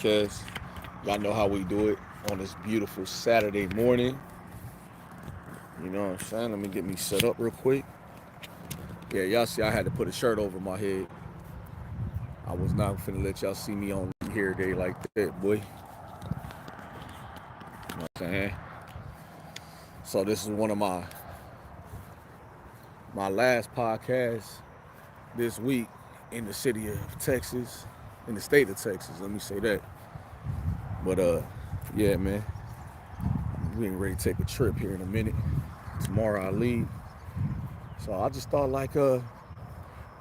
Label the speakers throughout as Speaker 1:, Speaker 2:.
Speaker 1: Podcast. Y'all know how we do it on this beautiful Saturday morning. You know what I'm saying? Let me get me set up real quick. Yeah, y'all see I had to put a shirt over my head. I was not finna let y'all see me on here day like that, boy. You know what I'm saying? So this is one of my last podcasts this week in the city of Texas, in the state of Texas. Let me say that. But yeah, man, we ain't ready to take a trip here in a minute. Tomorrow I leave. So I just thought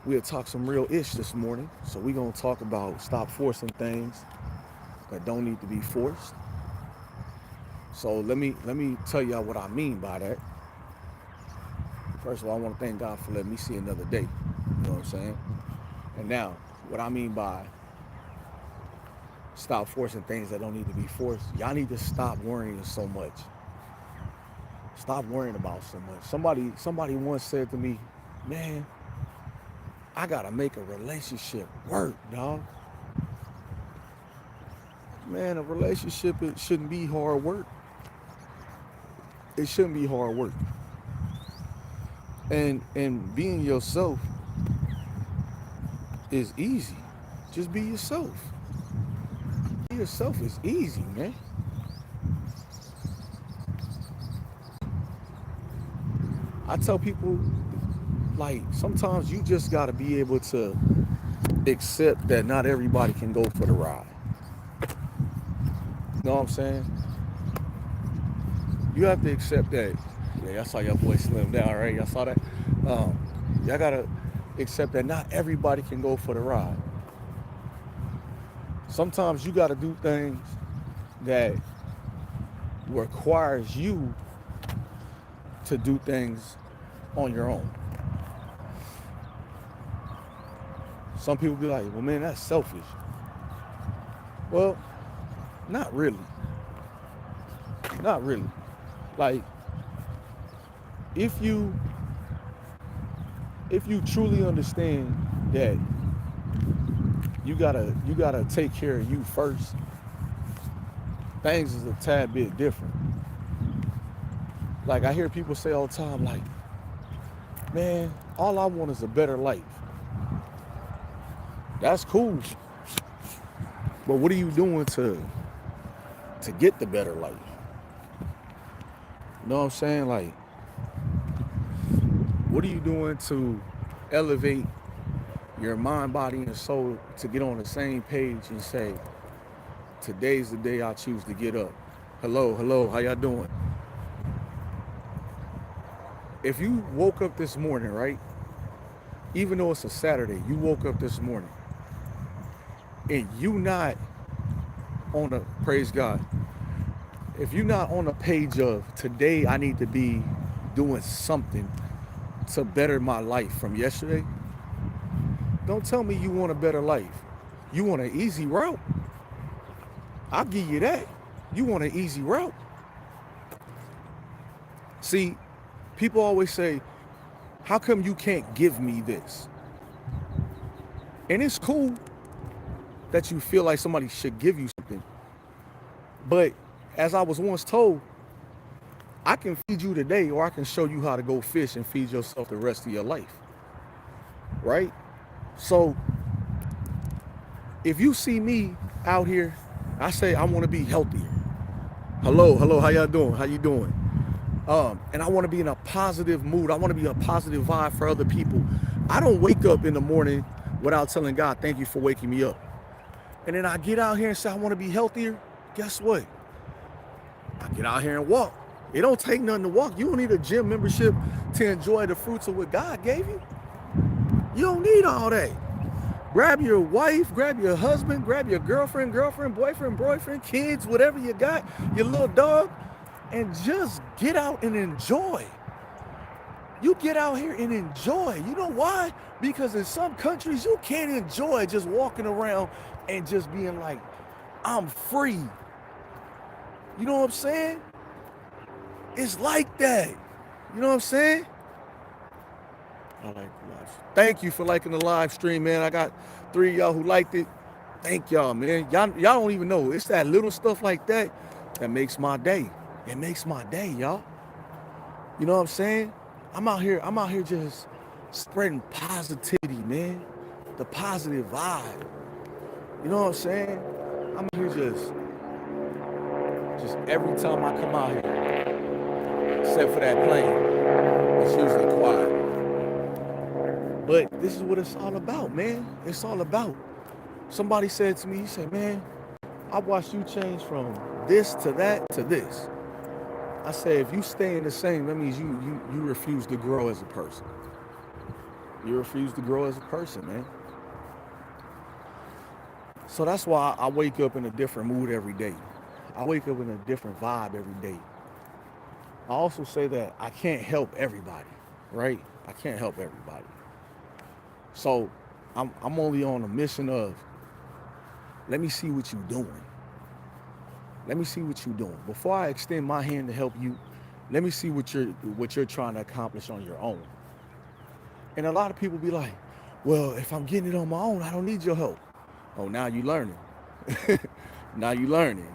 Speaker 1: we'll talk some real ish this morning. So we gonna talk about stop forcing things that don't need to be forced. So let me tell y'all what I mean by that. First of all, I want to thank God for letting me see another day. You know what I'm saying? And now, what I mean by stop forcing things that don't need to be forced, y'all need to stop worrying so much. Stop worrying about so much. Somebody once said to me, man, I gotta make a relationship work, dog. Man, a relationship, it shouldn't be hard work. It shouldn't be hard work. And being yourself is easy. Just be yourself. Be yourself is easy, man. I tell people, like, sometimes you just gotta be able to accept that not everybody can go for the ride. You know what I'm saying? You have to accept that. Yeah, y'all saw your boy slim down, right? Y'all saw that? Y'all gotta accept that not everybody can go for the ride. Sometimes you gotta do things that requires you to do things on your own. Some people be like, well, man, that's selfish. Well, not really. Not really. Like, if you truly understand that you gotta take care of you first, things is a tad bit different. Like I hear people say all the time, like, man, all I want is a better life. That's cool. But what are you doing to get the better life? You know what I'm saying? Like, what are you doing to elevate your mind, body, and soul to get on the same page and say, today's the day I choose to get up. Hello, how y'all doing? If you woke up this morning, right? Even though it's a Saturday, you woke up this morning and you not on a, praise God, if you're not on a page of today I need to be doing something to better my life from yesterday, don't tell me you want a better life. You want an easy route. I'll give you that. You want an easy route. See, people always say, how come you can't give me this? And it's cool that you feel like somebody should give you something. But as I was once told, I can feed you today or I can show you how to go fish and feed yourself the rest of your life. Right? So if you see me out here, I say I want to be healthier. Hello, how y'all doing? How you doing? And I want to be in a positive mood. I want to be a positive vibe for other people. I don't wake up in the morning without telling God, thank you for waking me up. And then I get out here and say I want to be healthier. Guess what? I get out here and walk. It don't take nothing to walk. You don't need a gym membership to enjoy the fruits of what God gave you. You don't need all that. Grab your wife, grab your husband, grab your girlfriend, boyfriend, kids, whatever you got, your little dog, and just get out and enjoy. You get out here and enjoy. You know why? Because in some countries, you can't enjoy just walking around and just being like, I'm free. You know what I'm saying? It's like that. You know what I'm saying? I like the live. Thank you for liking the live stream, man. I got 3 of y'all who liked it. Thank y'all, man. Y'all don't even know. It's that little stuff like that that makes my day. It makes my day, y'all. You know what I'm saying? I'm out here just spreading positivity, man. The positive vibe. You know what I'm saying? I'm here just every time I come out here, except for that plane, it's usually quiet. But this is what it's all about, man. It's all about. Somebody said to me, he said, man, I watched you change from this to that to this. I said, if you staying the same, that means you refuse to grow as a person. You refuse to grow as a person, man. So that's why I wake up in a different mood every day. I wake up in a different vibe every day. I also say that I can't help everybody, right? I can't help everybody. So I'm only on a mission of, let me see what you're doing. Let me see what you're doing. Before I extend my hand to help you, let me see what you're trying to accomplish on your own. And a lot of people be like, well, if I'm getting it on my own, I don't need your help. Oh, now you learning. Now you learning.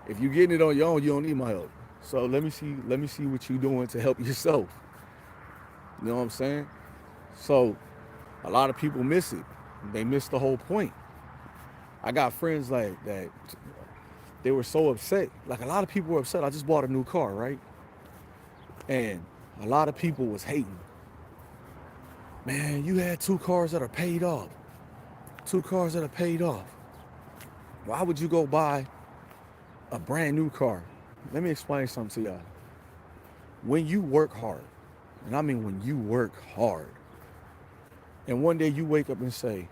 Speaker 1: If you're getting it on your own, you don't need my help. So let me see what you're doing to help yourself. You know what I'm saying? So a lot of people miss it. They miss the whole point. I got friends like that. They were so upset. Like a lot of people were upset. I just bought a new car, right? And a lot of people was hating. Man, you had 2 cars that are paid off. 2 cars that are paid off. Why would you go buy a brand new car? Let me explain something to y'all. When you work hard, and I mean when you work hard, and one day you wake up and say,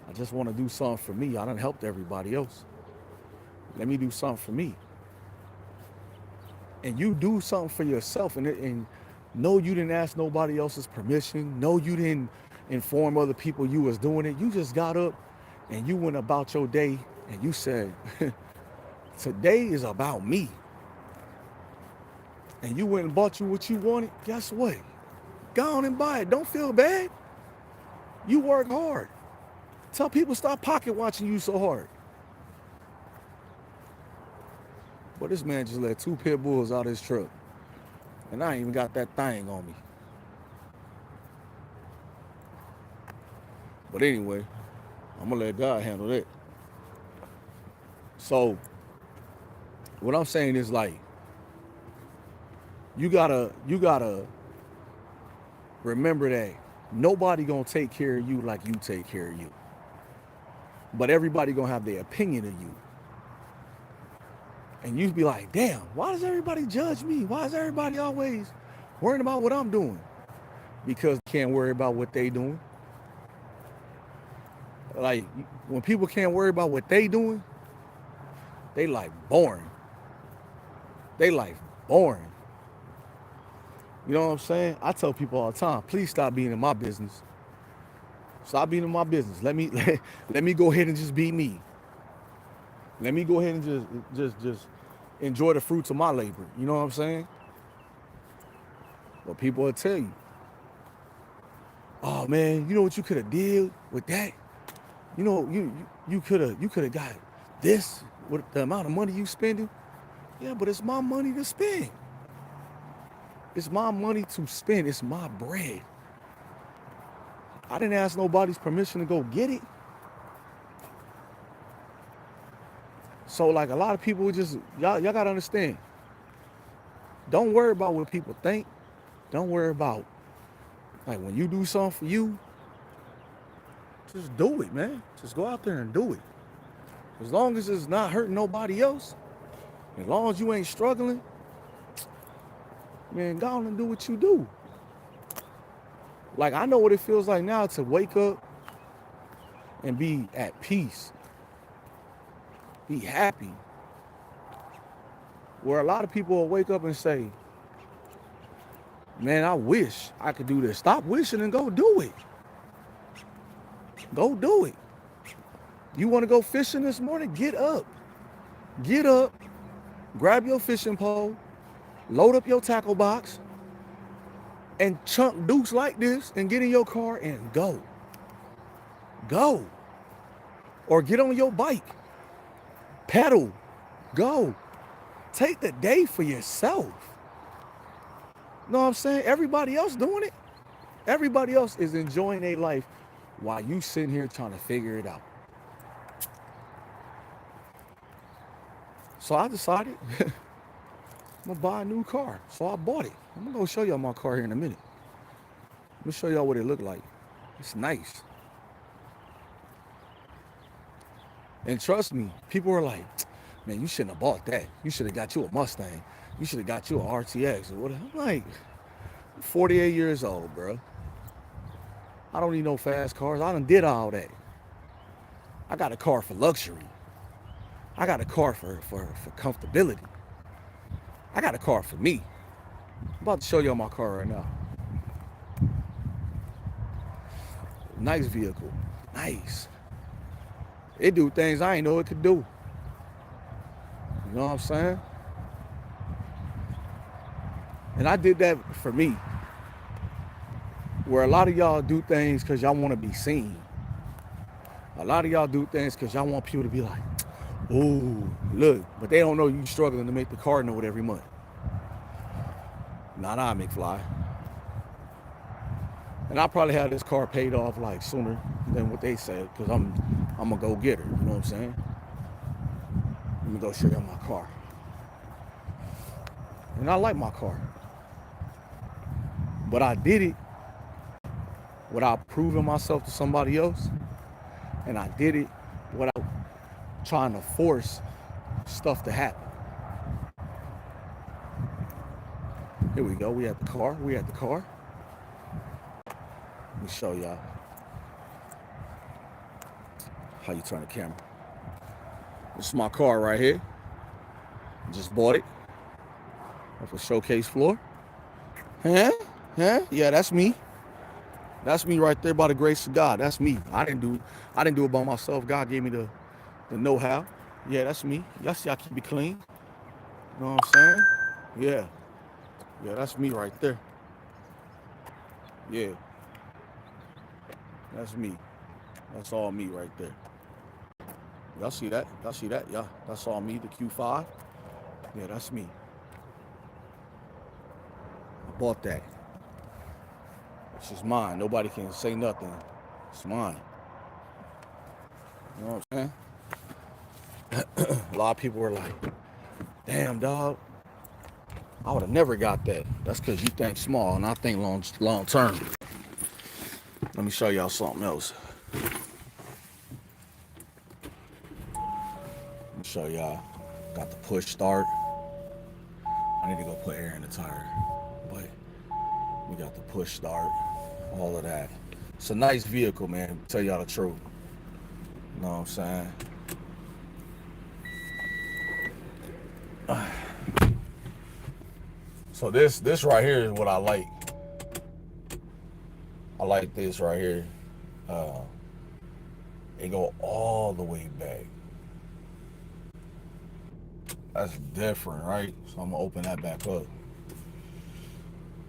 Speaker 1: I just want to do something for me. I done helped everybody else. Let me do something for me. And you do something for yourself, and no, you didn't ask nobody else's permission. No, you didn't inform other people you was doing it. You just got up and you went about your day and you said, today is about me. And you went and bought you what you wanted. Guess what? Go on and buy it. Don't feel bad. You work hard. Tell people stop pocket watching you so hard. But this man just let 2 pit bulls out of his truck. And I ain't even got that thing on me. But anyway, I'm gonna let God handle that. So what I'm saying is, like, you gotta remember that nobody gonna take care of you like you take care of you. But everybody gonna have their opinion of you. And you be like, damn, why does everybody judge me? Why is everybody always worrying about what I'm doing? Because they can't worry about what they doing. Like, when people can't worry about what they doing, they like boring. They like boring. You know what I'm saying? I tell people all the time, please stop being in my business. Stop being in my business. Let me go ahead and just be me. Let me go ahead and just enjoy the fruits of my labor. You know what I'm saying? But people will tell you, oh man, you know what you could have did with that? You know, you could have got this with the amount of money you spending. Yeah, but it's my money to spend. It's my money to spend. It's my bread. I didn't ask nobody's permission to go get it. So like a lot of people just, y'all gotta understand. Don't worry about what people think. Don't worry about, like, when you do something for you, just do it, man. Just go out there and do it. As long as it's not hurting nobody else, as long as you ain't struggling, man, go on and do what you do. Like, I know what it feels like now to wake up and be at peace, be happy. Where a lot of people will wake up and say, man, I wish I could do this. Stop wishing and go do it. Go do it. You want to go fishing this morning? Get up. Get up, grab your fishing pole, load up your tackle box, and chunk deuce like this and get in your car and go. Go. Or get on your bike, pedal, go. Take the day for yourself. Know what I'm saying? Everybody else doing it. Everybody else is enjoying their life while you sitting here trying to figure it out. So I decided I'm gonna buy a new car. So I bought it. I'm gonna go show y'all my car here in a minute. Let me show y'all what it looked like. It's nice. And trust me, people are like, man, you shouldn't have bought that. You should have got you a Mustang. You should have got you an RTX or whatever. I'm like, I'm 48 years old, bro. I don't need no fast cars. I done did all that. I got a car for luxury. I got a car for comfortability. I got a car for me. I'm about to show y'all my car right now. Nice vehicle. Nice. It do things I ain't know it could do. You know what I'm saying? And I did that for me. Where a lot of y'all do things because y'all want to be seen. A lot of y'all do things because y'all want people to be like, ooh, look. But they don't know you struggling to make the car note every month. Nah, McFly. And I probably have this car paid off like sooner than what they said because I'm a go-getter. You know what I'm saying? Let me go show you my car. And I like my car. But I did it without proving myself to somebody else. And I did it without trying to force stuff to happen. Here we go. We at the car. Let me show y'all how you turn the camera. This is my car right here. Just bought it off a showcase floor. Huh? Yeah, that's me. That's me right there by the grace of God. That's me. I didn't do it by myself. God gave me the know-how. Yeah, that's me. Y'all see I keep it clean. You know what I'm saying? Yeah. Yeah, that's me right there. Yeah. That's me. That's all me right there. Y'all see that? Yeah. That's all me, the Q5. Yeah, that's me. I bought that. It's just mine. Nobody can say nothing. It's mine. You know what I'm saying? A lot of people were like, damn, dog. I would have never got that. That's because you think small and I think long term. Let me show y'all something else. Let me show y'all. Got the push start. I need to go put air in the tire. But we got the push start. All of that. It's a nice vehicle, man. Tell y'all the truth. You know what I'm saying? So this right here is what I like. I like this right here. It go all the way back. That's different, right? So I'm gonna open that back up.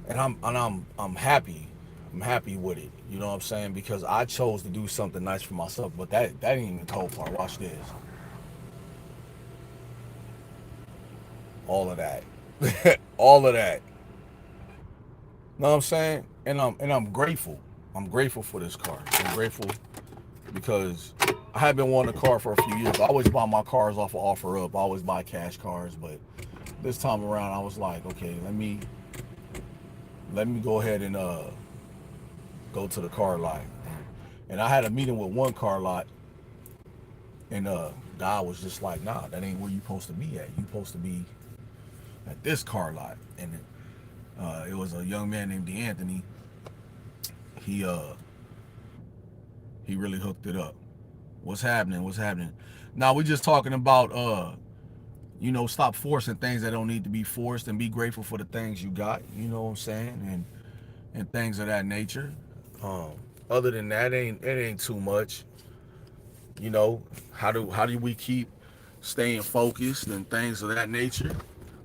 Speaker 1: And I'm happy. I'm happy with it. You know what I'm saying? Because I chose to do something nice for myself. But that ain't even the cold part. Watch this. All of that. All of that. Know what I'm saying? And I'm grateful. I'm grateful for this car. I'm grateful because I have been wanting a car for a few years. I always buy my cars off of OfferUp. I always buy cash cars, but this time around I was like, okay, let me go ahead and go to the car lot. And I had a meeting with one car lot, and guy was just like, nah, that ain't where you supposed to be at. You supposed to be at this car lot. And it was a young man named D'Anthony. He really hooked it up. What's happening? Now we just talking about stop forcing things that don't need to be forced and be grateful for the things you got, you know what I'm saying? And things of that nature. Other than that, it ain't too much. You know, how do we keep staying focused and things of that nature?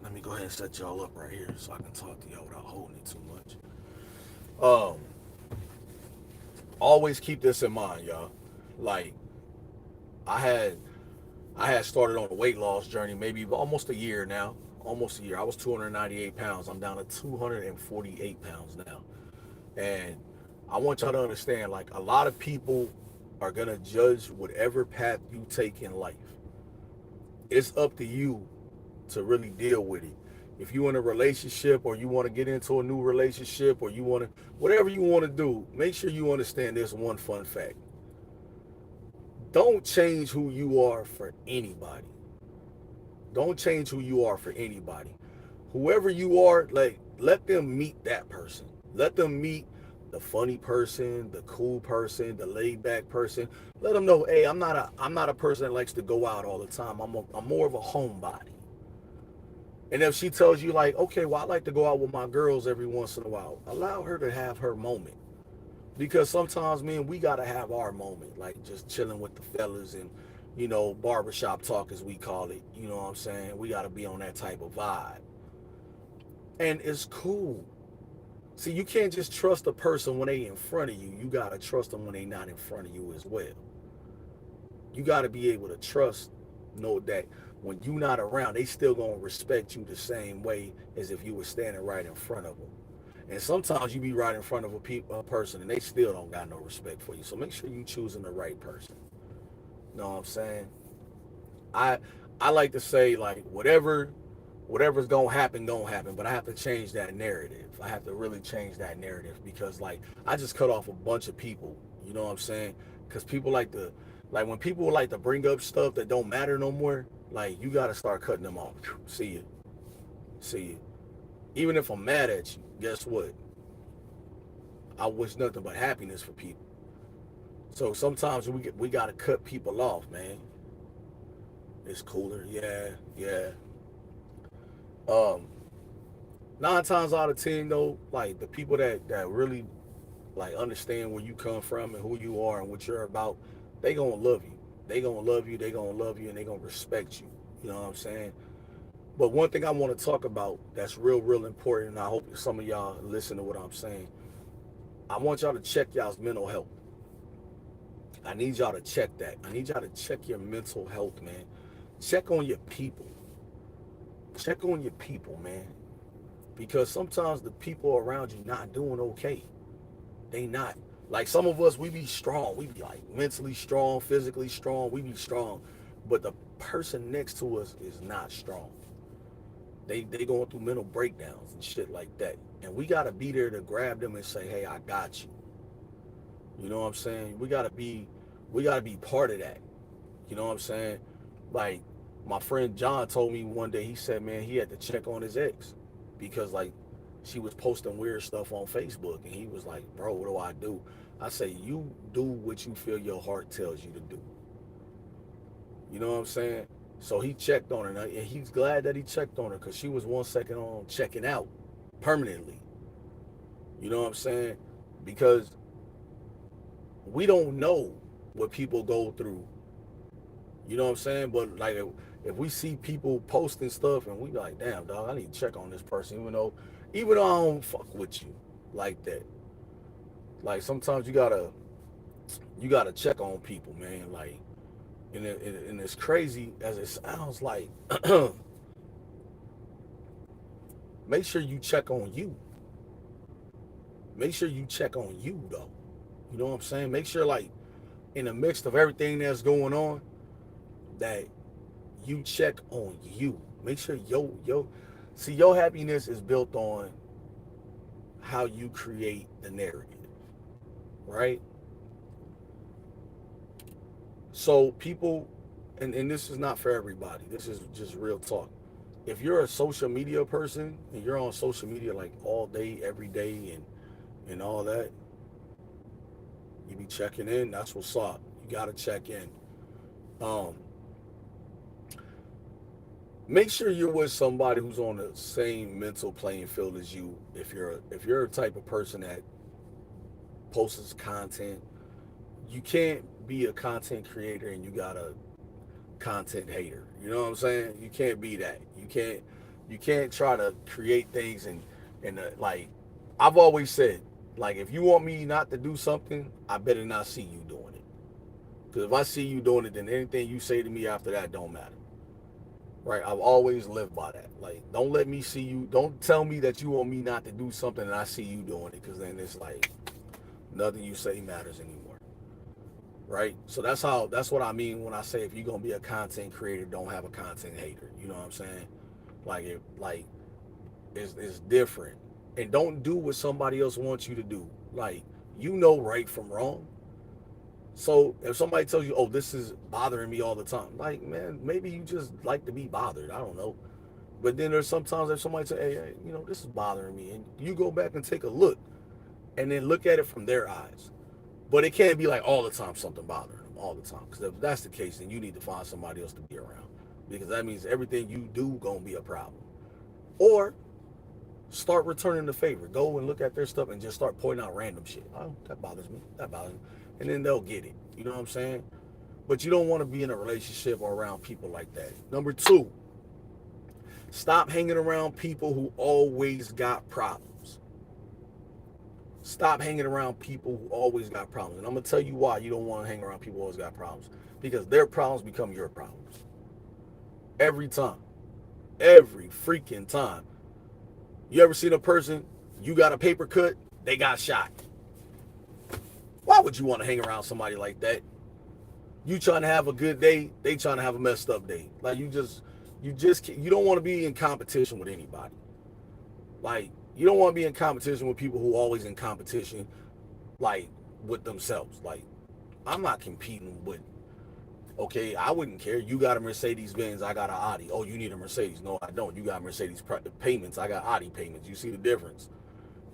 Speaker 1: Let me go ahead and set y'all up right here so I can talk to y'all without holding it too much. Always keep this in mind, y'all. Like, I had I had started on a weight loss journey maybe almost a year now. Almost a year. I was 298 pounds. I'm down to 248 pounds now. And I want y'all to understand, like, a lot of people are gonna judge whatever path you take in life. It's up to you to really deal with it. If you in a relationship or you want to get into a new relationship or you want to whatever you want to do, make sure you understand this one fun fact. Don't change who you are for anybody. Don't change who you are for anybody. Whoever you are, like, let them meet that person. Let them meet the funny person, the cool person, the laid back person. Let them know, hey, I'm not a person that likes to go out all the time. I'm more of a homebody. And if she tells you, like, okay, well, I like to go out with my girls every once in a while, allow her to have her moment. Because sometimes, man, we got to have our moment, like just chilling with the fellas and, barbershop talk, as we call it. You know what I'm saying? We got to be on that type of vibe. And it's cool. See, you can't just trust a person when they in front of you. You got to trust them when they not in front of you as well. You got to be able to know that when you not around, they still going to respect you the same way as if you were standing right in front of them. And sometimes you be right in front of a person and they still don't got no respect for you. So make sure you choosing the right person. You know what I'm saying? I I like to say, like, whatever's gonna happen, but I have to change that narrative. I have to really change that narrative because, like, I just cut off a bunch of people. You know what I'm saying? Because people like when people like to bring up stuff that don't matter no more. Like, you gotta start cutting them off. See you, see you. Even if I'm mad at you, guess what? I wish nothing but happiness for people. So sometimes we gotta cut people off, man. It's cooler, yeah, yeah. Um, 9 times out of 10, though, like the people that really like understand where you come from and who you are and what you're about, they gonna love you. They gonna love you. They gonna love you, and they gonna respect you. You know what I'm saying? But one thing I want to talk about that's real important, and I hope some of y'all listen to what I'm saying. I want y'all to check y'all's mental health. I need y'all to check that. I need y'all to check your mental health, man. Check on your people. Check on your people, man. Because sometimes the people around you not doing okay. They not. Like, some of us, we be strong. We be like mentally strong, physically strong. We be strong. But the person next to us is not strong. They going through mental breakdowns and shit like that. And we gotta be there to grab them and say, hey, I got you. You know what I'm saying? We gotta be part of that. You know what I'm saying? Like, my friend John told me one day, he said, man, he had to check on his ex because, like, she was posting weird stuff on Facebook. And he was like, bro, what do I do? I say, you do what you feel your heart tells you to do. You know what I'm saying? So he checked on her, and he's glad that he checked on her because she was 1 second on checking out permanently. You know what I'm saying? Because we don't know what people go through. You know what I'm saying? But, like, if we see people posting stuff and we like, damn, dog, I need to check on this person, even though I don't fuck with you like that. Like, sometimes you gotta check on people, man. Like, and it's crazy as it sounds, like, make sure you check on you. Make sure you check on you, though. You know what I'm saying? Make sure, like, in the midst of everything that's going on, that you check on you. Make sure your happiness is built on how you create the narrative, right? So people, and this is not for everybody. This is just real talk. If you're a social media person and you're on social media like all day, every day, and all that, you be checking in. That's what's up. You gotta check in. Um, Make sure you're with somebody who's on the same mental playing field as you. If you're a type of person that posts content, you can't be a content creator and you got a content hater. You know what I'm saying? You can't be that. You can't try to create things and like, I've always said, like, if you want me not to do something, I better not see you doing it. Because if I see you doing it, then anything you say to me after that don't matter. Right? I've always lived by that. Like, don't let me see you. Don't tell me that you want me not to do something and I see you doing it. Because then it's like nothing you say matters anymore. Right? So that's what I mean when I say if you're gonna be a content creator, don't have a content hater. You know what I'm saying? Like it's different. And don't do what somebody else wants you to do. Like, you know right from wrong. So if somebody tells you, "Oh, this is bothering me all the time," like, man, maybe you just like to be bothered. I don't know. But then there's sometimes if somebody say, "Hey, this is bothering me," and you go back and take a look, and then look at it from their eyes. But it can't be like all the time something bothering them all the time. Because if that's the case, then you need to find somebody else to be around, because that means everything you do gonna be a problem. Or start returning the favor. Go and look at their stuff and just start pointing out random shit. Oh, that bothers me. That bothers me. And then they'll get it. You know what I'm saying? But you don't want to be in a relationship or around people like that. Number two, stop hanging around people who always got problems. Stop hanging around people who always got problems. And I'm going to tell you why you don't want to hang around people who always got problems. Because their problems become your problems. Every time. Every freaking time. You ever seen a person, you got a paper cut, they got shot? Why would you want to hang around somebody like that? You trying to have a good day, they trying to have a messed up day. Like, you don't want to be in competition with anybody. Like, you don't want to be in competition with people who are always in competition, like, with themselves. Like, I'm not competing with, okay, I wouldn't care. You got a Mercedes Benz, I got an Audi. Oh, you need a Mercedes. No, I don't. You got Mercedes payments, I got Audi payments. You see the difference?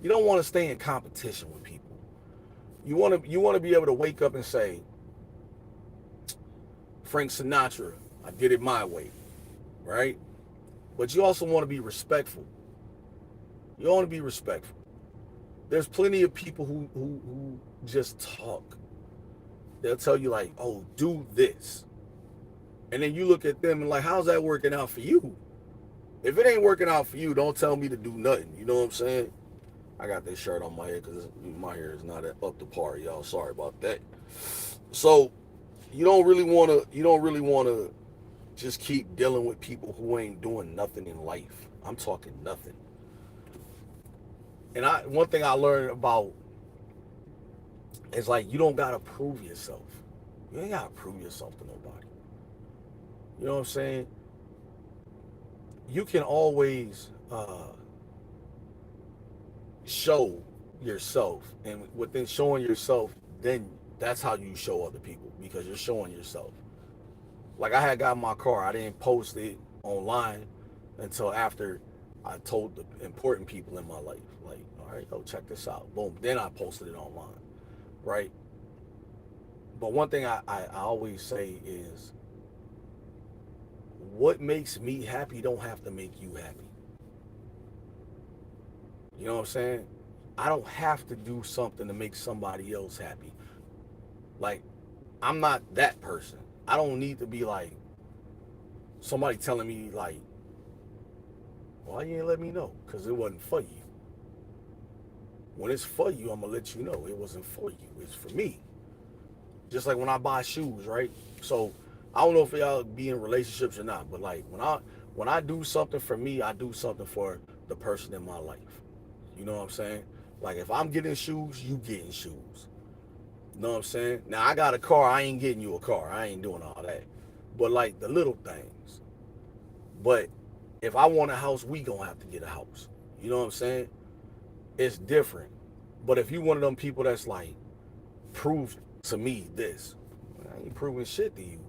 Speaker 1: You don't want to stay in competition with people. You want to be able to wake up and say, Frank Sinatra, I did it my way, right? But you also want to be respectful. You want to be respectful. There's plenty of people who just talk. They'll tell you like, oh, do this. And then you look at them and like, how's that working out for you? If it ain't working out for you, don't tell me to do nothing. You know what I'm saying? I got this shirt on my head because my hair is not up to par, y'all. Sorry about that. So you don't really want to just keep dealing with people who ain't doing nothing in life. I'm talking nothing. And one thing I learned about is like, you don't gotta prove yourself. You ain't gotta prove yourself to nobody. You know what I'm saying? You can always show yourself, and within showing yourself, then that's how you show other people, because you're showing yourself. Like, I had got my car, I didn't post it online until after I told the important people in my life, like, all right, go check this out. Boom. Then I posted it online, right? But one thing I always say is, what makes me happy don't have to make you happy. You know what I'm saying? I don't have to do something to make somebody else happy. Like, I'm not that person. I don't need to be like somebody telling me like, why you ain't let me know? Because it wasn't for you. When it's for you, I'm going to let you know it wasn't for you. It's for me. Just like when I buy shoes, right? So I don't know if y'all be in relationships or not, but like when I do something for me, I do something for the person in my life. You know what I'm saying? Like, if I'm getting shoes, you getting shoes. You know what I'm saying? Now, I got a car, I ain't getting you a car. I ain't doing all that. But like the little things. But if I want a house, we gonna have to get a house. You know what I'm saying? It's different. But if you one of them people that's like, prove to me this, I ain't proving shit to you.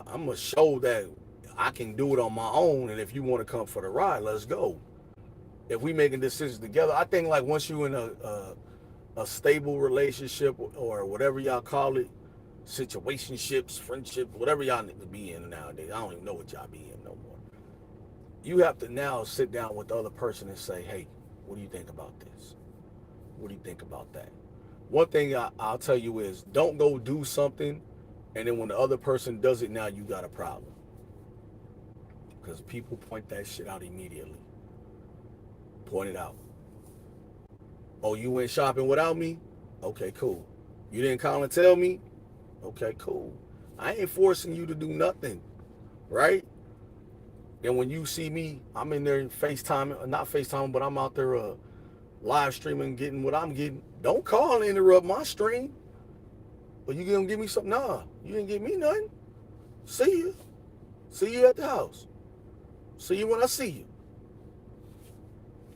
Speaker 1: I'm gonna show that I can do it on my own, and if you want to come for the ride, let's go. If we making decisions together, I think like once you in a stable relationship or whatever y'all call it, situationships, friendship, whatever y'all need to be in nowadays. I don't even know what y'all be in no more. You have to now sit down with the other person and say, hey, what do you think about this? What do you think about that? One thing I'll tell you is, don't go do something and then when the other person does it, now you got a problem. Because people point that shit out immediately. Point it out. Oh, you went shopping without me? Okay, cool. You didn't call and tell me? Okay, cool. I ain't forcing you to do nothing, right? And when you see me, I'm in there FaceTime, not FaceTime, but I'm out there live streaming, getting what I'm getting. Don't call and interrupt my stream. But you gonna give me something? Nah, you didn't give me nothing. See you. See you at the house. See you when I see you.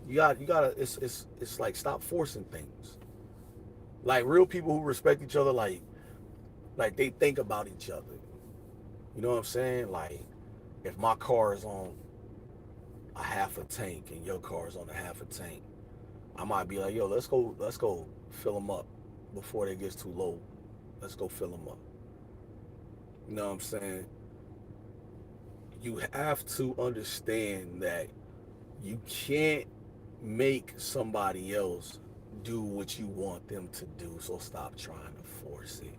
Speaker 1: You gotta. It's like stop forcing things. Like real people who respect each other, like they think about each other. You know what I'm saying? Like if my car is on a half a tank and your car is on a half a tank, I might be like, yo, let's go fill them up before they gets too low. Let's go fill them up. You know what I'm saying? You have to understand that you can't make somebody else do what you want them to do. So stop trying to force it.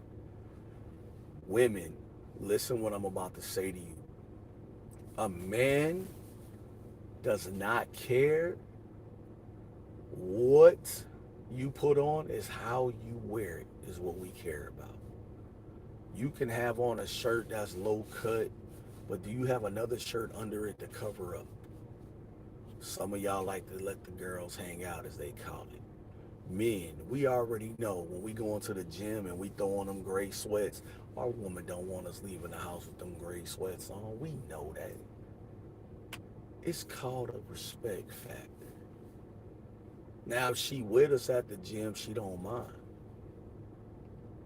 Speaker 1: Women, listen what I'm about to say to you. A man does not care what you put on, is how you wear it, is what we care about. You can have on a shirt that's low cut, but do you have another shirt under it to cover up? Some of y'all like to let the girls hang out, as they call it. Men, we already know when we go into the gym and we throw on them gray sweats, our woman don't want us leaving the house with them gray sweats on. We know that. It's called a respect factor. Now, if she with us at the gym, she don't mind.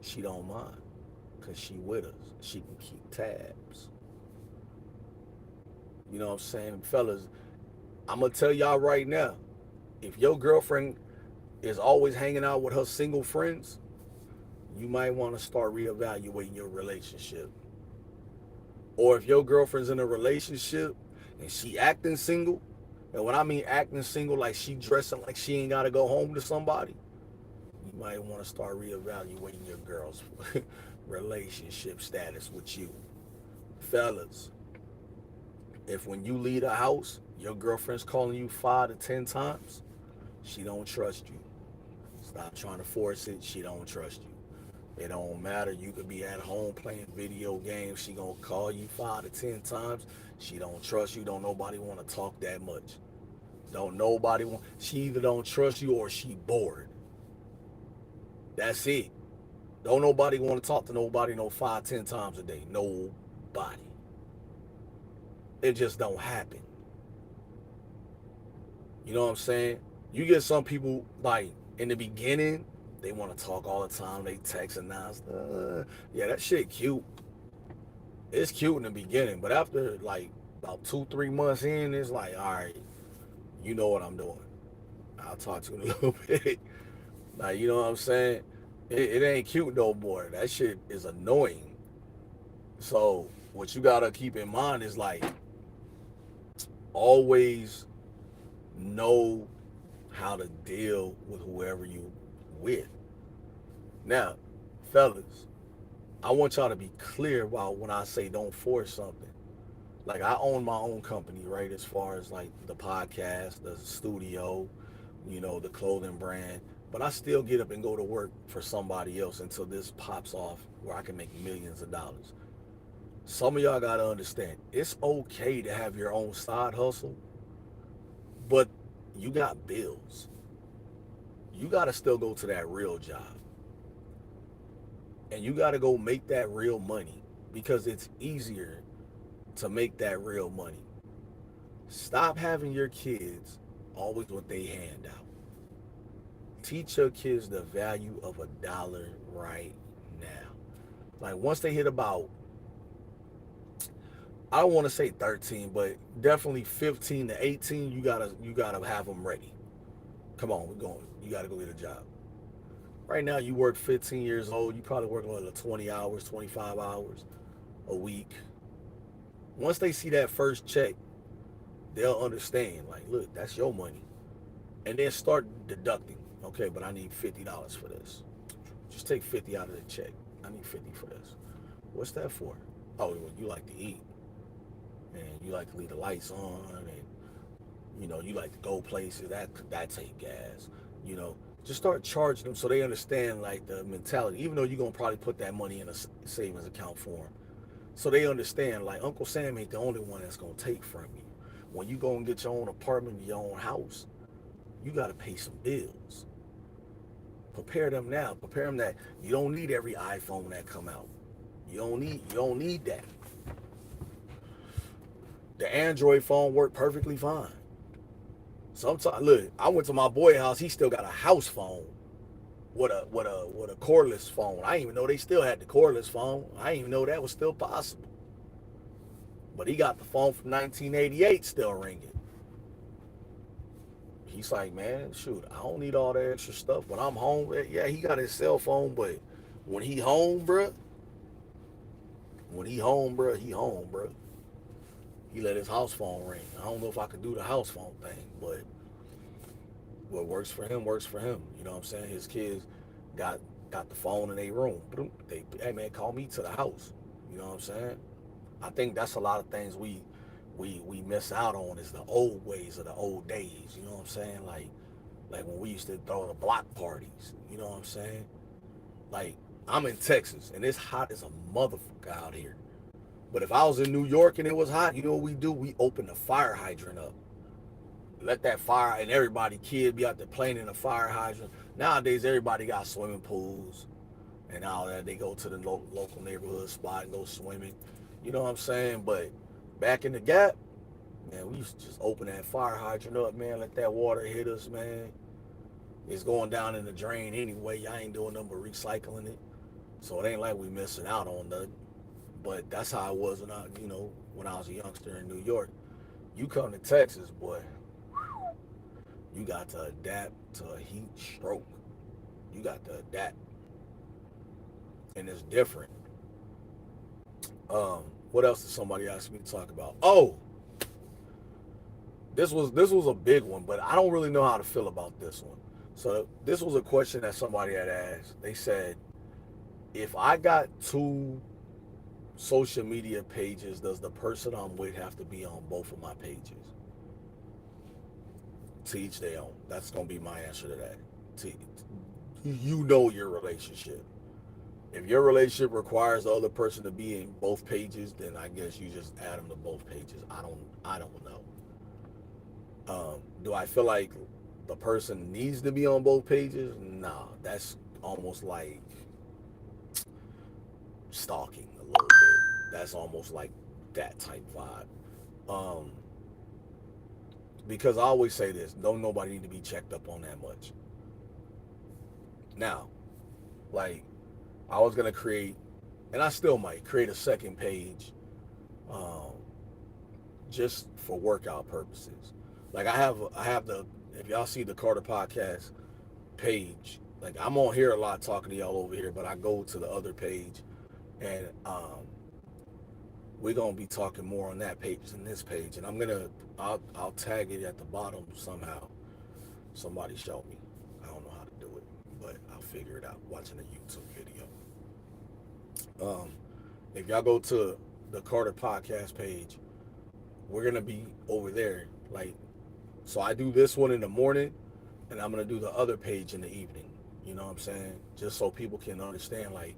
Speaker 1: She don't mind because she with us. She can keep tabs. You know what I'm saying? Fellas, I'm going to tell y'all right now, if your girlfriend is always hanging out with her single friends, you might want to start reevaluating your relationship. Or if your girlfriend's in a relationship and she acting single, and when I mean acting single, like she dressing like she ain't got to go home to somebody, you might want to start reevaluating your girl's relationship status with you. Fellas, if when you leave the house, your girlfriend's calling you 5 to 10 times, she don't trust you. Stop trying to force it. She don't trust you. It don't matter. You could be at home playing video games. She gonna call you 5 to 10 times. She don't trust you. Don't nobody want to talk that much. Don't nobody want. She either don't trust you or she bored. That's it. Don't nobody want to talk to nobody no 5, 10 times a day. Nobody. It just don't happen. You know what I'm saying? You get some people like in the beginning, they want to talk all the time. They text and now, yeah, that shit cute. It's cute in the beginning, but after like about 2, 3 months in, it's like, all right, you know what I'm doing. I'll talk to you in a little bit. Like, you know what I'm saying? It ain't cute no more. That shit is annoying. So what you gotta keep in mind is like always know how to deal with whoever you with. Now, fellas, I want y'all to be clear about when I say don't force something. Like I own my own company, right? As far as like the podcast, the studio, the clothing brand. But I still get up and go to work for somebody else until this pops off where I can make millions of dollars. Some of y'all gotta understand, it's okay to have your own side hustle, but you got bills. You gotta still go to that real job. And you gotta go make that real money because it's easier to make that real money. Stop having your kids always what they hand out. Teach your kids the value of a dollar right now. Like once they hit about, I don't want to say 13, but definitely 15 to 18, you gotta have them ready. Come on, we're going. You gotta go get a job. Right now, you work 15 years old. You probably work like 20 hours, 25 hours a week. Once they see that first check, they'll understand. Like, look, that's your money, and then start deducting. Okay, but I need $50 for this. Just take 50 out of the check. I need 50 for this. What's that for? Oh, well, you like to eat, and you like to leave the lights on, and you like to go places that take gas. You know, Just start charging them so they understand like the mentality. Even though you're gonna probably put that money in a savings account for them, so they understand like Uncle Sam ain't the only one that's gonna take from you. When you go and get your own apartment, your own house, you gotta pay some bills. Prepare them now. Prepare them that you don't need every iPhone that come out. You don't need that. The Android phone worked perfectly fine. Sometimes look, I went to my boy house. He still got a house phone with a cordless phone. I didn't even know they still had the cordless phone. I didn't even know that was still possible. But he got the phone from 1988 still ringing. He's like, man, shoot, I don't need all that extra stuff. When I'm home, yeah, he got his cell phone, but when he home, bruh, he home, bruh. He let his house phone ring. I don't know if I could do the house phone thing, but what works for him works for him. You know what I'm saying? His kids got got the phone in their room. They, hey man, call me to the house. You know what I'm saying? I think that's a lot of things we miss out on is the old ways of the old days. You know what I'm saying? Like when we used to throw the block parties. You know what I'm saying? Like I'm in Texas and it's hot as a motherfucker out here. But if I was in New York and it was hot, you know what we do? We open the fire hydrant up. Let that fire and everybody, kids be out there playing in the fire hydrant. Nowadays, everybody got swimming pools and all that. They go to the local neighborhood spot and go swimming. You know what I'm saying? But back in the gap, man, we used to just open that fire hydrant up, man. Let that water hit us, man. It's going down in the drain anyway. Y'all ain't doing nothing but recycling it. So it ain't like we missing out on nothing. But that's how it was when I was a youngster in New York. You come to Texas, boy, you got to adapt to a heat stroke. You got to adapt, and it's different. What else did somebody ask me to talk about? Oh, this was a big one, but I don't really know how to feel about this one. So this was a question that somebody had asked. They said, if I got two social media pages, does the person I'm with have to be on both of my pages? To each their own. That's gonna be my answer to that. To, you know your relationship. If your relationship requires the other person to be in both pages, then I guess you just add them to both pages. I don't know. Do I feel like the person needs to be on both pages? Nah, that's almost like stalking a little bit. That's almost like that type vibe. Um, because I always say this: don't nobody need to be checked up on that much. Now, like I was gonna create, and I still might create a second page, um, just for workout purposes. Like I have the if y'all see the Carter Podcast page, like I'm on here a lot talking to y'all over here, but I go to the other page and we're gonna be talking more on that page than this page, and I'll tag it at the bottom somehow. Somebody show me. I don't know how to do it, but I'll figure it out watching a YouTube video. Um, if y'all go to the Carter Podcast page, we're gonna be over there. Like, so I do this one in the morning, and I'm gonna do the other page in the evening. You know what I'm saying? Just so people can understand, like,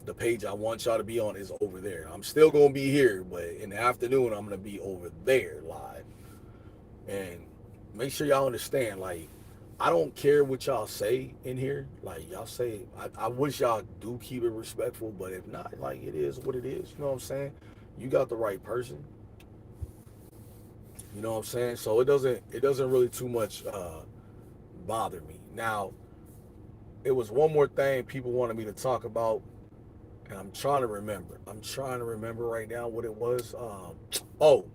Speaker 1: the page I want y'all to be on is over there. I'm still gonna be here, but in the afternoon I'm gonna be over there live. And make sure y'all understand, like, I don't care what y'all say in here. Like y'all say, I wish y'all do keep it respectful, but if not, like it is what it is. You know what I'm saying? You got the right person. You know what I'm saying? So it doesn't really too much bother me. Now, it was one more thing people wanted me to talk about, and I'm trying to remember. I'm trying to remember right now what it was. Oh,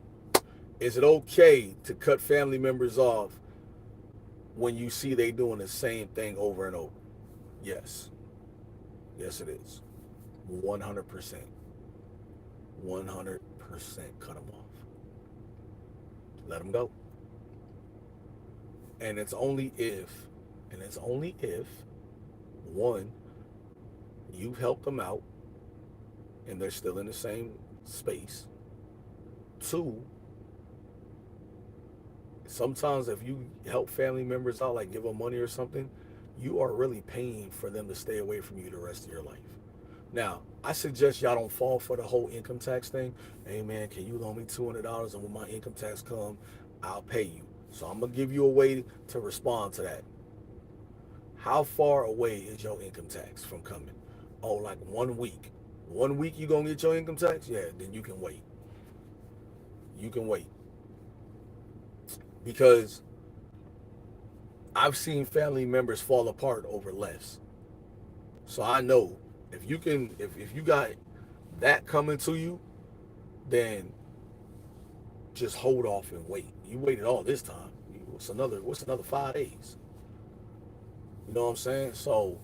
Speaker 1: is it okay to cut family members off when you see they doing the same thing over and over? Yes. Yes, it is. 100%. 100% cut them off. Let them go. And it's only if, one, you've helped them out and they're still in the same space. Two, sometimes if you help family members out, like give them money or something, you are really paying for them to stay away from you the rest of your life. Now, I suggest y'all don't fall for the whole income tax thing. Hey man, can you loan me $200 and when my income tax come, I'll pay you. So I'm gonna give you a way to respond to that. How far away is your income tax from coming? Oh, like 1 week. 1 week you gonna get your income tax? Yeah, then you can wait. You can wait. Because I've seen family members fall apart over less. So I know if you got that coming to you, then just hold off and wait. You waited all this time. What's another 5 days? You know what I'm saying? So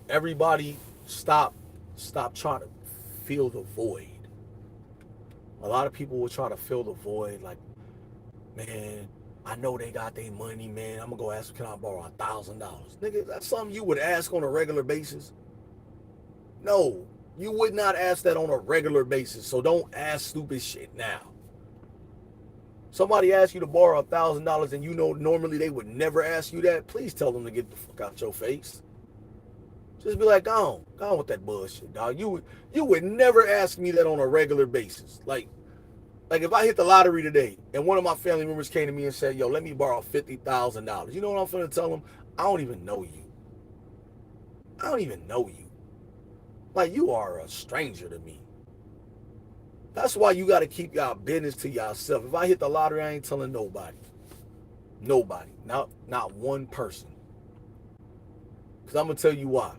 Speaker 1: everybody stop trying to fill the void. A lot of people will try to fill the void like, man, I know they got their money, man. I'm gonna go ask them, can I borrow $1,000? Nigga, that's something you would ask on a regular basis. No, you would not ask that on a regular basis. So don't ask stupid shit now. Somebody asks you to borrow $1,000 and you know normally they would never ask you that. Please tell them to get the fuck out your face. Just be like, go on with that bullshit, dog. You would never ask me that on a regular basis. Like if I hit the lottery today and one of my family members came to me and said, yo, let me borrow $50,000. You know what I'm finna tell them? I don't even know you. I don't even know you. Like, you are a stranger to me. That's why you got to keep y'all business to yourself. If I hit the lottery, I ain't telling nobody. Nobody. Not one person. Because I'm going to tell you why.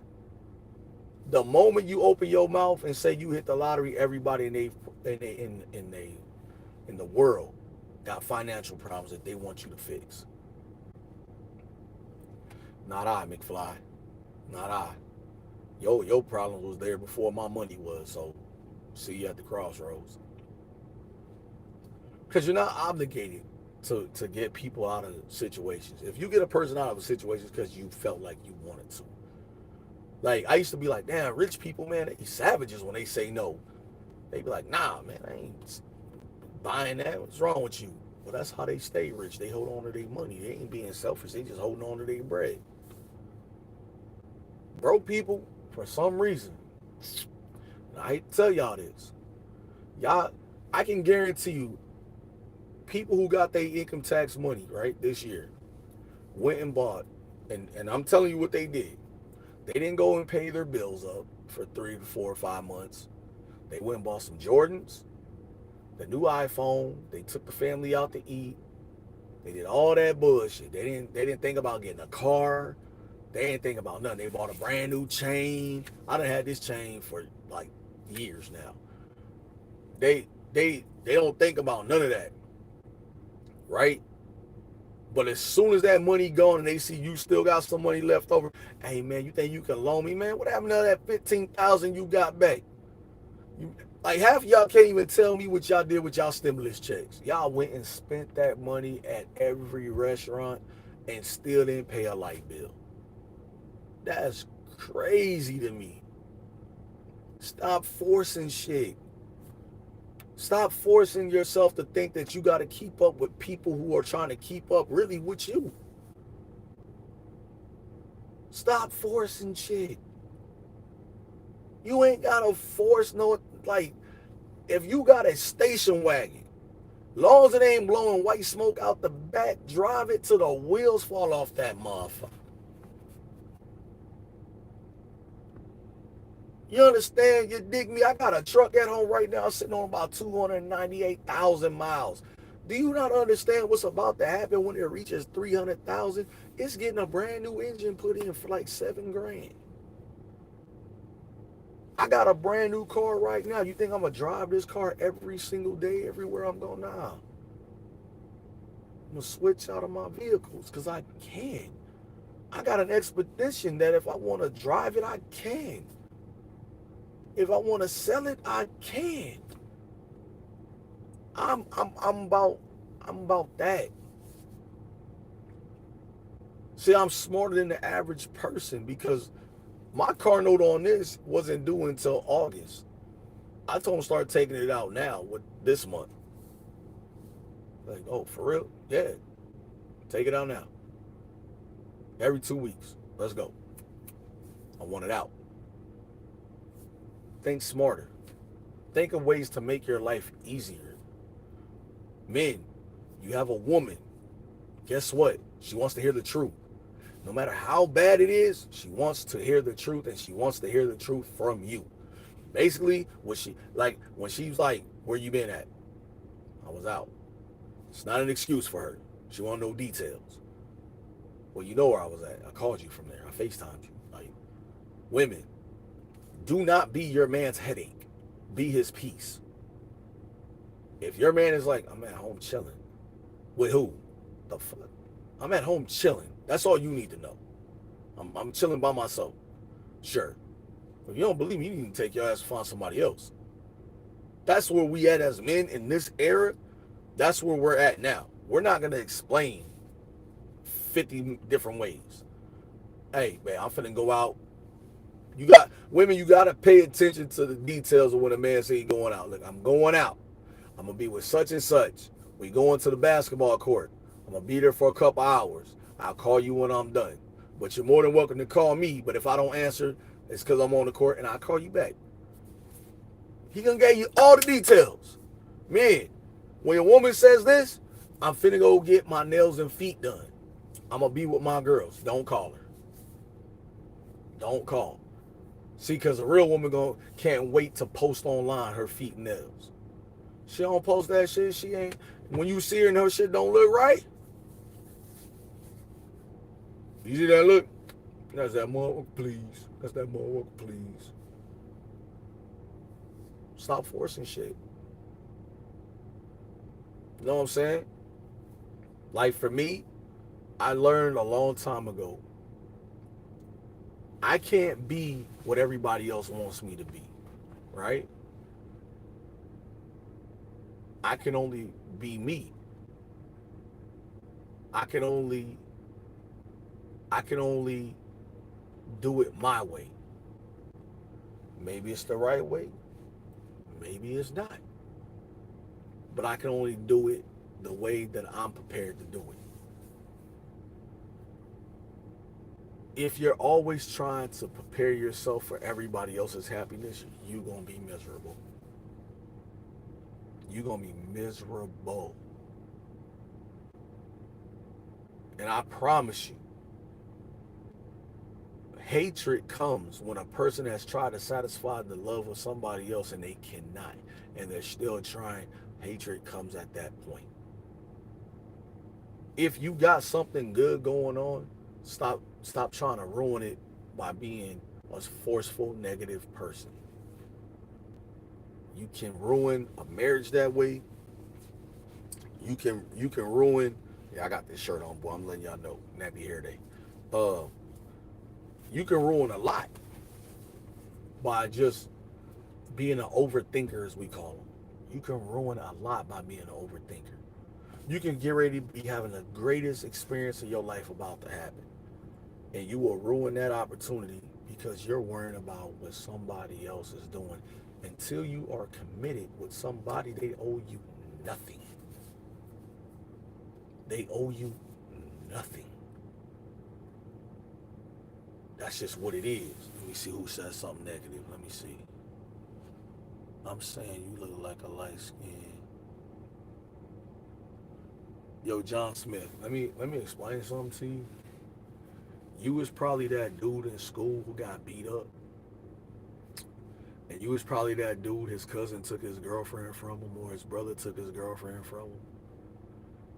Speaker 1: The moment you open your mouth and say you hit the lottery, everybody in the world got financial problems that they want you to fix. Not I, McFly. Not I. Your problem was there before my money was, so see you at the crossroads. Because you're not obligated to get people out of situations. If you get a person out of a situation, it's because you felt like you wanted to. Like, I used to be like, damn, rich people, man, they savages when they say no. They be like, nah, man, I ain't buying that. What's wrong with you? Well, that's how they stay rich. They hold on to their money. They ain't being selfish. They just holding on to their bread. Broke people, for some reason, I hate to tell y'all this. Y'all, I can guarantee you, people who got their income tax money, right, this year, went and bought, and I'm telling you what they did. They didn't go and pay their bills up for 3 to 4 or 5 months. They went and bought some Jordans, the new iPhone. They took the family out to eat. They did all that bullshit. They didn't think about getting a car. They didn't think about nothing. They bought a brand new chain. I done had this chain for like years now. They don't think about none of that, right? But as soon as that money gone and they see you still got some money left over, hey man, you think you can loan me, man? What happened to that 15,000 you got back? Like half of y'all can't even tell me what y'all did with y'all stimulus checks. Y'all went and spent that money at every restaurant and still didn't pay a light bill. That's crazy to me. Stop forcing shit. Stop forcing yourself to think that you got to keep up with people who are trying to keep up really with you. Stop forcing shit. You ain't got to force no, like, if you got a station wagon, long as it ain't blowing white smoke out the back, drive it till the wheels fall off that motherfucker. You understand? You dig me? I got a truck at home right now sitting on about 298,000 miles. Do you not understand what's about to happen when it reaches 300,000? It's getting a brand new engine put in for like $7,000. I got a brand new car right now. You think I'm going to drive this car every single day, everywhere I'm going now? I'm going to switch out of my vehicles because I can. I got an Expedition that if I want to drive it, I can. If I want to sell it, I can. I'm about that. See, I'm smarter than the average person because my car note on this wasn't due until August. I told him start taking it out now with this month. Like, oh, for real? Yeah. Take it out now. Every 2 weeks. Let's go. I want it out. Think smarter. Think of ways to make your life easier. Men, you have a woman. Guess what? She wants to hear the truth. No matter how bad it is, she wants to hear the truth, and she wants to hear the truth from you. Basically, when she's like, where you been at? I was out. It's not an excuse for her. She want to know details. Well, you know where I was at. I called you from there. I FaceTimed you. Like, women, do not be your man's headache. Be his peace. If your man is like, I'm at home chilling. With who? The fuck? I'm at home chilling. That's all you need to know. I'm chilling by myself. Sure. If you don't believe me, you need to take your ass and find somebody else. That's where we at as men in this era. That's where we're at now. We're not going to explain 50 different ways. Hey, man, I'm finna go out. You got to pay attention to the details of when a man say he going out. Look, I'm going out. I'm going to be with such and such. We going to the basketball court. I'm going to be there for a couple hours. I'll call you when I'm done. But you're more than welcome to call me. But if I don't answer, it's because I'm on the court and I'll call you back. He gonna give you all the details. Man, when a woman says this, I'm finna go get my nails and feet done. I'm gonna be with my girls. Don't call her. Don't call. See, because a real woman can't wait to post online her feet and nails. She don't post that shit. She ain't. When you see her and her shit don't look right, you see that look? That's that motherfucker, please. That's that motherfucker, please. Stop forcing shit. You know what I'm saying? Like for me, I learned a long time ago, I can't be what everybody else wants me to be, right? I can only be me. I can only do it my way. Maybe it's the right way. Maybe it's not. But I can only do it the way that I'm prepared to do it. If you're always trying to prepare yourself for everybody else's happiness, you're going to be miserable. You're going to be miserable. And I promise you, hatred comes when a person has tried to satisfy the love of somebody else and they cannot, and they're still trying. Hatred comes at that point. If you got something good going on, stop trying to ruin it by being a forceful negative person. You can ruin a marriage that way. You can ruin. Yeah, I got this shirt on, boy. I'm letting y'all know. Nappy hair day. You can ruin a lot by just being an overthinker, as we call them. You can ruin a lot by being an overthinker. You can get ready to be having the greatest experience of your life about to happen, and you will ruin that opportunity because you're worrying about what somebody else is doing. Until you are committed with somebody, they owe you nothing. They owe you nothing. That's just what it is. Let me see who says something negative. Let me see. I'm saying you look like a light skin. Yo, John Smith, let me explain something to you. You was probably that dude in school who got beat up. And you was probably that dude his cousin took his girlfriend from him, or his brother took his girlfriend from him.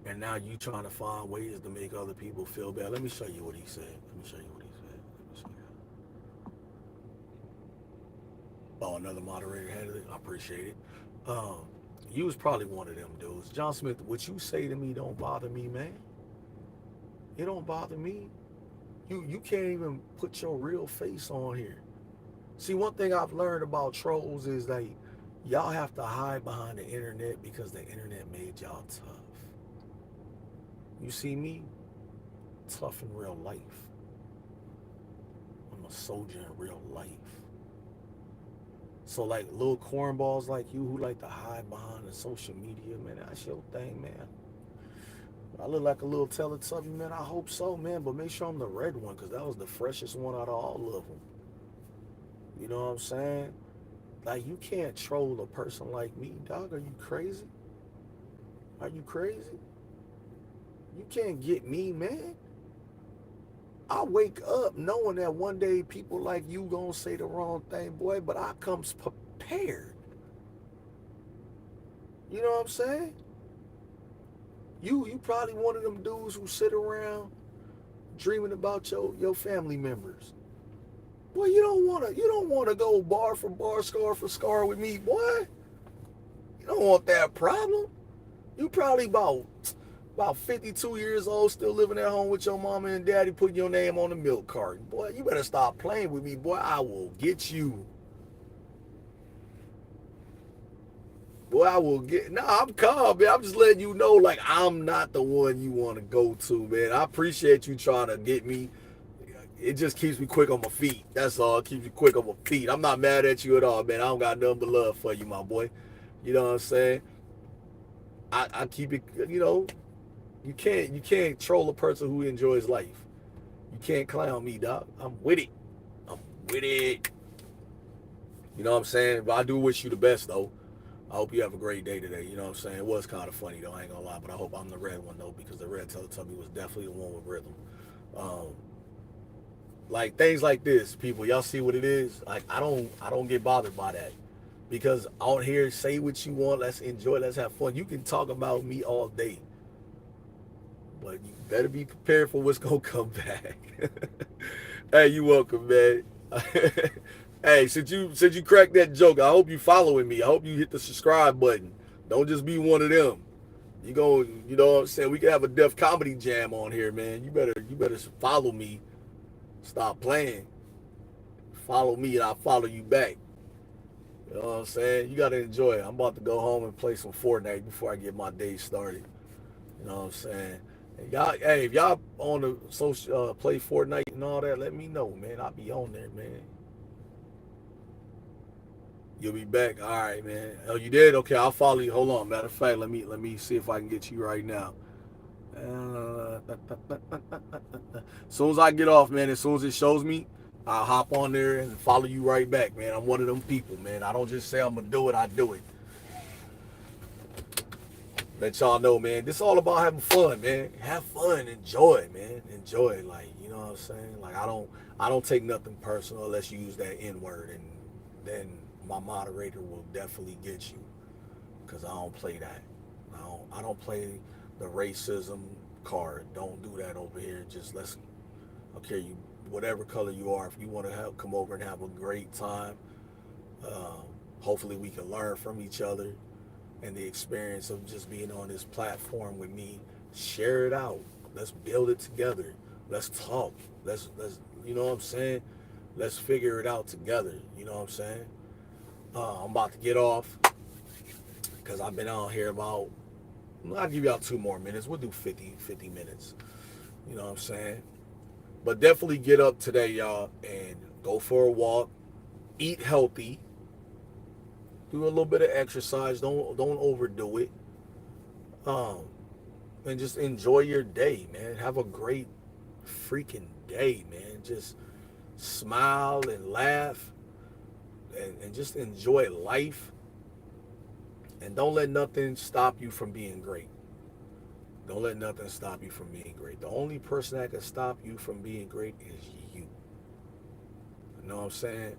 Speaker 1: And now you trying to find ways to make other people feel bad. Let me show you what he said. Oh, another moderator handled it. I appreciate it. You was probably one of them dudes. John Smith, what you say to me don't bother me, man. It don't bother me. You can't even put your real face on here. See, one thing I've learned about trolls is that y'all have to hide behind the internet because the internet made y'all tough. You see me? Tough in real life. I'm a soldier in real life. So like little cornballs like you who like to hide behind the social media, man, that's your thing, man. I look like a little Teletubby, man. I hope so, man. But make sure I'm the red one, because that was the freshest one out of all of them. You know what I'm saying? Like, you can't troll a person like me, dog. Are you crazy? Are you crazy? You can't get me, man. I wake up knowing that one day people like you gonna say the wrong thing, boy, but I comes prepared. You know what I'm saying? You probably one of them dudes who sit around dreaming about your family members. Boy, you don't wanna go bar for bar, scar for scar with me, boy. You don't want that problem. You probably about 52 years old, still living at home with your mama and daddy, putting your name on the milk carton. Boy, you better stop playing with me, boy. I will get you. Boy, I will get. Nah, I'm calm, man. I'm just letting you know, like, I'm not the one you want to go to, man. I appreciate you trying to get me. It just keeps me quick on my feet. That's all. It keeps me quick on my feet. I'm not mad at you at all, man. I don't got nothing but love for you, my boy. You know what I'm saying? I keep it, you can't troll a person who enjoys life. You can't clown me, dog. I'm with it. I'm with it. You know what I'm saying? But I do wish you the best, though. I hope you have a great day today. You know what I'm saying? It was kind of funny, though. I ain't gonna lie. But I hope I'm the red one, though, because the red Teletubby was definitely the one with rhythm. Um, like, things like this, people, y'all see what it is? Like, I don't get bothered by that. Because out here, say what you want. Let's enjoy. Let's have fun. You can talk about me all day. But you better be prepared for what's gonna come back. Hey, you welcome, man. Hey, since you cracked that joke, I hope you following me. I hope you hit the subscribe button. Don't just be one of them. You know what I'm saying? We can have a Def Comedy Jam on here, man. You better follow me. Stop playing. Follow me and I'll follow you back. You know what I'm saying? You gotta enjoy it. I'm about to go home and play some Fortnite before I get my day started. You know what I'm saying? And y'all, hey, if y'all on the social play Fortnite and all that, let me know, man. I'll be on there, man. You'll be back. All right, man. Oh, you did? Okay, I'll follow you. Hold on. Matter of fact, let me see if I can get you right now. As soon as I get off, man, as soon as it shows me, I'll hop on there and follow you right back, man. I'm one of them people, man. I don't just say I'm gonna do it, I do it. Let y'all know, man. This is all about having fun, man. Have fun, enjoy, man. Enjoy, like, you know what I'm saying? Like, I don't take nothing personal unless you use that N word, and then my moderator will definitely get you, because I don't play that. I don't play the racism card. Don't do that over here. Just let's, okay, you whatever color you are, if you want to come over and have a great time, um, hopefully we can learn from each other and the experience of just being on this platform with me. Share it out. Let's build it together. Let's talk. Let's you know what I'm saying? Let's figure it out together. You know what I'm saying? I'm about to get off because I've been on here about. I'll give y'all 2 more minutes. We'll do 50 minutes. You know what I'm saying? But definitely get up today, y'all, and go for a walk. Eat healthy. Do a little bit of exercise. Don't overdo it. Um, and just enjoy your day, man. Have a great freaking day, man. Just smile and laugh and just enjoy life. And don't let nothing stop you from being great. Don't let nothing stop you from being great. The only person that can stop you from being great is you. You know what I'm saying?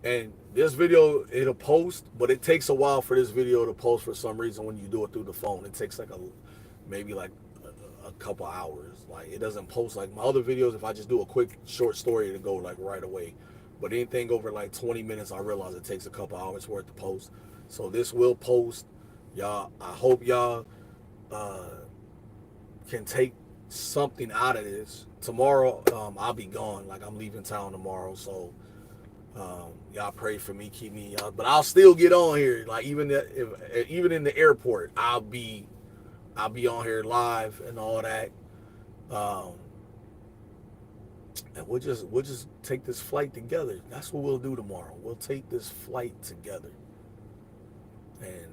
Speaker 1: And this video, it'll post, but it takes a while for this video to post for some reason when you do it through the phone. It takes like maybe like a couple hours. Like, it doesn't post like my other videos. If I just do a quick short story, it'll go like right away. But anything over like 20 minutes, I realize it takes a couple hours for it to post. So this will post. Y'all, I hope y'all uh, can take something out of this. Tomorrow, I'll be gone. Like, I'm leaving town tomorrow, so y'all pray for me, keep me. But I'll still get on here. Like, even in the airport, I'll be on here live and all that. Um, and we'll just take this flight together. That's what we'll do tomorrow. We'll take this flight together, and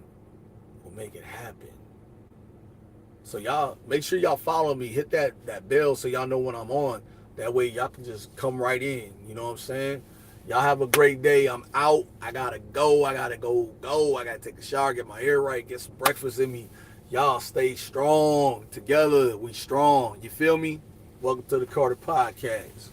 Speaker 1: we'll make it happen. So y'all make sure y'all follow me. Hit that bell so y'all know when I'm on. That way y'all can just come right in. You know what I'm saying? Y'all have a great day. I'm out. I gotta go. I gotta go. I gotta take a shower, get my hair right, get some breakfast in me. Y'all stay strong. Together, we strong. You feel me? Welcome to the Carter Podcast.